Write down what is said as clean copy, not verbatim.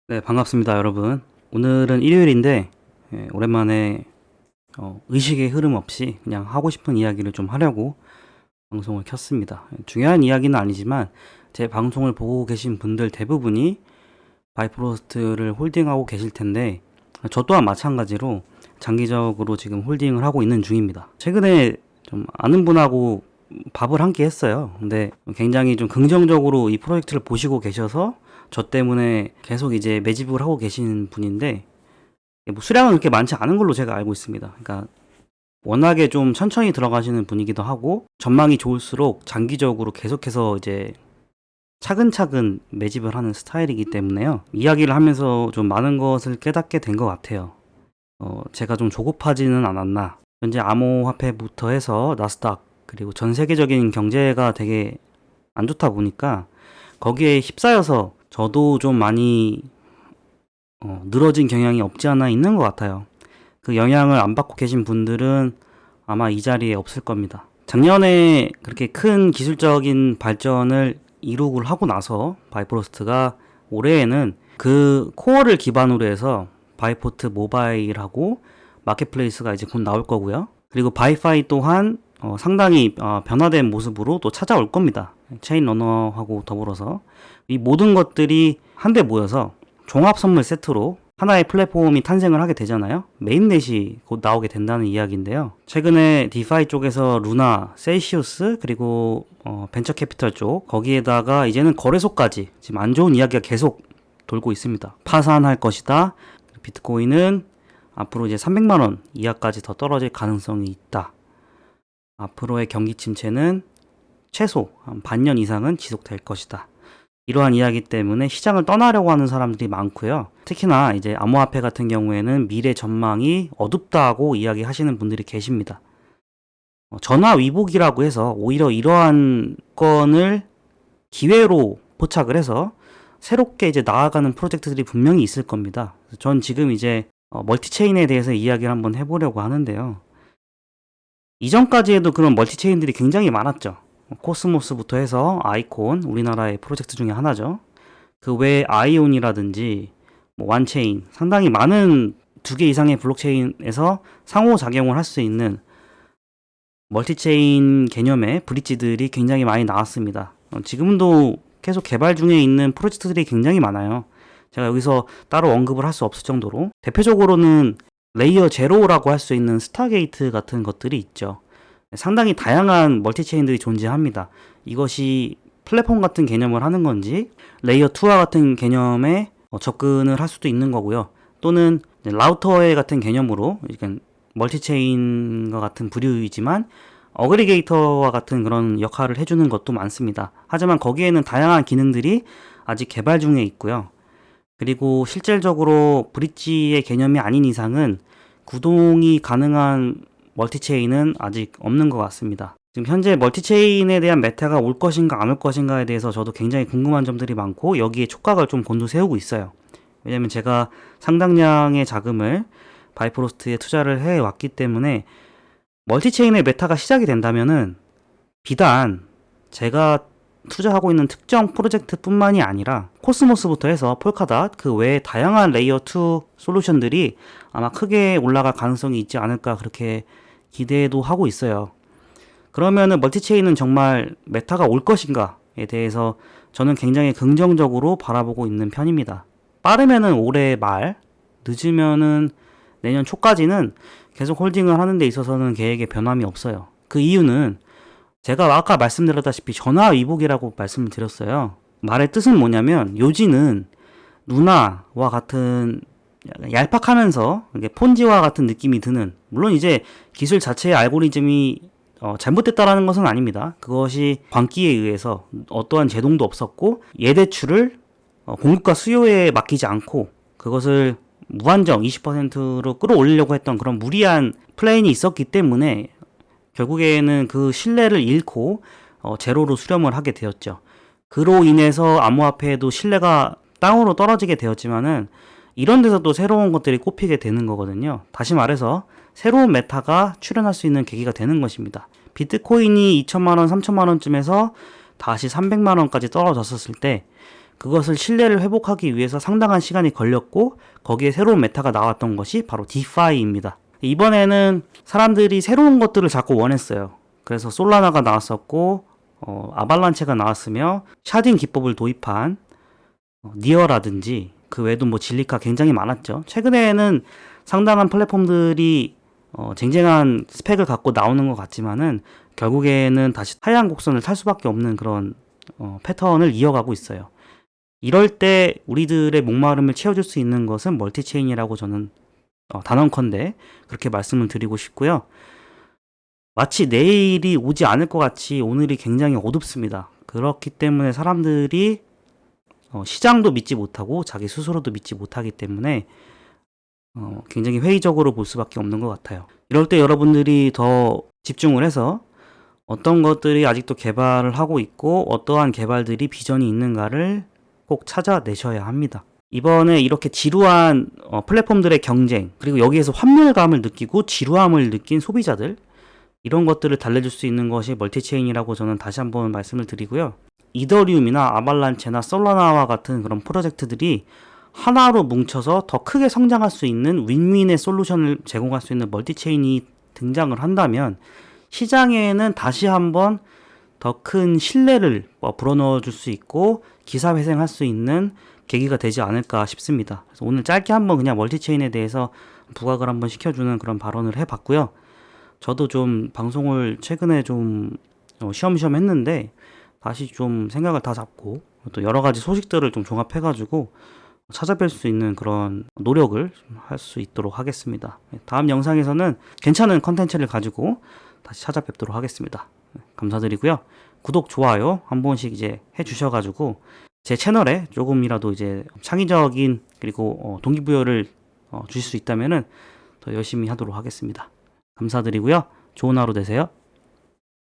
네, 반갑습니다, 여러분. 오늘은 일요일인데, 오랜만에 의식의 흐름 없이 그냥 하고 싶은 이야기를 좀 하려고 방송을 켰습니다. 중요한 이야기는 아니지만, 제 방송을 보고 계신 분들 대부분이 바이프로스트를 홀딩하고 계실 텐데, 저 또한 마찬가지로 장기적으로 지금 홀딩을 하고 있는 중입니다. 최근에 좀 아는 분하고 밥을 함께 했어요. 근데 굉장히 좀 긍정적으로 이 프로젝트를 보시고 계셔서 저 때문에 계속 이제 매집을 하고 계신 분인데, 뭐 수량은 그렇게 많지 않은 걸로 제가 알고 있습니다. 그러니까 워낙에 좀 천천히 들어가시는 분이기도 하고, 전망이 좋을수록 장기적으로 계속해서 이제 차근차근 매집을 하는 스타일이기 때문에요. 이야기를 하면서 좀 많은 것을 깨닫게 된 것 같아요. 제가 좀 조급하지는 않았나. 현재 암호화폐부터 해서 나스닥, 그리고 전 세계적인 경제가 되게 안 좋다 보니까 거기에 휩싸여서 저도 좀 많이 늘어진 경향이 없지 않아 있는 것 같아요. 그 영향을 안 받고 계신 분들은 아마 이 자리에 없을 겁니다. 작년에 그렇게 큰 기술적인 발전을 이루고 하고 나서 바이프로스트가 올해에는 그 코어를 기반으로 해서 바이포트 모바일하고 마켓플레이스가 이제 곧 나올 거고요. 그리고 바이파이 또한 상당히 변화된 모습으로 또 찾아올 겁니다. 체인 러너하고 더불어서 이 모든 것들이 한데 모여서 종합 선물 세트로 하나의 플랫폼이 탄생을 하게 되잖아요. 메인넷이 곧 나오게 된다는 이야기인데요. 최근에 디파이 쪽에서 루나, 셀시우스, 그리고 벤처 캐피털 쪽, 거기에다가 이제는 거래소까지 지금 안 좋은 이야기가 계속 돌고 있습니다. 파산할 것이다. 비트코인은 앞으로 이제 300만원 이하까지 더 떨어질 가능성이 있다. 앞으로의 경기 침체는 최소 한 반년 이상은 지속될 것이다. 이러한 이야기 때문에 시장을 떠나려고 하는 사람들이 많고요. 특히나 이제 암호화폐 같은 경우에는 미래 전망이 어둡다고 이야기하시는 분들이 계십니다. 전화 위복이라고 해서 오히려 이러한 건을 기회로 포착을 해서 새롭게 이제 나아가는 프로젝트들이 분명히 있을 겁니다. 전 지금 이제 멀티체인에 대해서 이야기를 한번 해보려고 하는데요. 이전까지에도 그런 멀티체인들이 굉장히 많았죠. 코스모스부터 해서 아이콘, 우리나라의 프로젝트 중에 하나죠. 그 외에 아이온이라든지 뭐 완체인, 상당히 많은 2개 이상의 블록체인에서 상호작용을 할 수 있는 멀티체인 개념의 브릿지들이 굉장히 많이 나왔습니다. 지금도 계속 개발 중에 있는 프로젝트들이 굉장히 많아요. 제가 여기서 따로 언급을 할 수 없을 정도로, 대표적으로는 레이어 제로라고 할 수 있는 스타게이트 같은 것들이 있죠. 상당히 다양한 멀티체인들이 존재합니다. 이것이 플랫폼 같은 개념을 하는 건지 레이어 2와 같은 개념에 접근을 할 수도 있는 거고요. 또는 라우터의 같은 개념으로 멀티체인과 같은 부류이지만 어그리게이터와 같은 그런 역할을 해주는 것도 많습니다. 하지만 거기에는 다양한 기능들이 아직 개발 중에 있고요. 그리고 실질적으로 브릿지의 개념이 아닌 이상은 구동이 가능한 멀티체인은 아직 없는 것 같습니다. 지금 현재 멀티체인에 대한 메타가 올 것인가 안 올 것인가에 대해서 저도 굉장히 궁금한 점들이 많고 여기에 촉각을 좀 곤두세우고 있어요. 왜냐면 제가 상당량의 자금을 바이프로스트에 투자를 해왔기 때문에 멀티체인의 메타가 시작이 된다면은 비단 제가 투자하고 있는 특정 프로젝트 뿐만이 아니라 코스모스부터 해서 폴카닷 그 외에 다양한 레이어 2 솔루션들이 아마 크게 올라갈 가능성이 있지 않을까 그렇게 기대도 하고 있어요. 그러면은 멀티체인은 정말 메타가 올 것인가에 대해서 저는 굉장히 긍정적으로 바라보고 있는 편입니다. 빠르면은 올해 말, 늦으면은 내년 초까지는 계속 홀딩을 하는 데 있어서는 계획에 변함이 없어요. 그 이유는 제가 아까 말씀드렸다시피 전화 위복이라고 말씀을 드렸어요. 말의 뜻은 뭐냐면 요지는 루나와 같은 얄팍하면서 폰지와 같은 느낌이 드는, 물론 이제 기술 자체의 알고리즘이 잘못됐다라는 것은 아닙니다. 그것이 광기에 의해서 어떠한 제동도 없었고 예대출을 공급과 수요에 맡기지 않고 그것을 무한정 20%로 끌어올리려고 했던 그런 무리한 플레인이 있었기 때문에 결국에는 그 신뢰를 잃고 제로로 수렴을 하게 되었죠. 그로 인해서 암호화폐에도 신뢰가 땅으로 떨어지게 되었지만은 이런 데서 또 새로운 것들이 꼽히게 되는 거거든요. 다시 말해서 새로운 메타가 출현할 수 있는 계기가 되는 것입니다. 비트코인이 2천만원, 3천만원쯤에서 다시 300만원까지 떨어졌었을 때 그것을 신뢰를 회복하기 위해서 상당한 시간이 걸렸고 거기에 새로운 메타가 나왔던 것이 바로 디파이입니다. 이번에는 사람들이 새로운 것들을 자꾸 원했어요. 그래서 솔라나가 나왔었고 아발란체가 나왔으며 샤딘 기법을 도입한 니어라든지 그 외에도 뭐 진리카 굉장히 많았죠. 최근에는 상당한 플랫폼들이 쟁쟁한 스펙을 갖고 나오는 것 같지만은 결국에는 다시 하향 곡선을 탈 수밖에 없는 그런 패턴을 이어가고 있어요. 이럴 때 우리들의 목마름을 채워줄 수 있는 것은 멀티체인이라고 저는 단언컨대 그렇게 말씀을 드리고 싶고요. 마치 내일이 오지 않을 것 같이 오늘이 굉장히 어둡습니다. 그렇기 때문에 사람들이 시장도 믿지 못하고 자기 스스로도 믿지 못하기 때문에 굉장히 회의적으로 볼 수밖에 없는 것 같아요. 이럴 때 여러분들이 더 집중을 해서 어떤 것들이 아직도 개발을 하고 있고 어떠한 개발들이 비전이 있는가를 꼭 찾아내셔야 합니다. 이번에 이렇게 지루한 플랫폼들의 경쟁, 그리고 여기에서 환멸감을 느끼고 지루함을 느낀 소비자들, 이런 것들을 달래줄 수 있는 것이 멀티체인이라고 저는 다시 한번 말씀을 드리고요. 이더리움이나 아발란체나 솔라나와 같은 그런 프로젝트들이 하나로 뭉쳐서 더 크게 성장할 수 있는 윈윈의 솔루션을 제공할 수 있는 멀티체인이 등장을 한다면 시장에는 다시 한번 더 큰 신뢰를 불어넣어 줄 수 있고 기사회생할 수 있는 계기가 되지 않을까 싶습니다. 그래서 오늘 짧게 한번 그냥 멀티체인에 대해서 부각을 한번 시켜주는 그런 발언을 해봤고요. 저도 좀 방송을 최근에 좀 쉬엄쉬엄 했는데 다시 좀 생각을 다 잡고 또 여러 가지 소식들을 좀 종합해가지고 찾아뵐 수 있는 그런 노력을 할 수 있도록 하겠습니다. 다음 영상에서는 괜찮은 컨텐츠를 가지고 다시 찾아뵙도록 하겠습니다. 감사드리고요. 구독, 좋아요 한 번씩 이제 해주셔가지고 제 채널에 조금이라도 이제 창의적인 그리고 동기부여를 주실 수 있다면은 더 열심히 하도록 하겠습니다. 감사드리고요. 좋은 하루 되세요.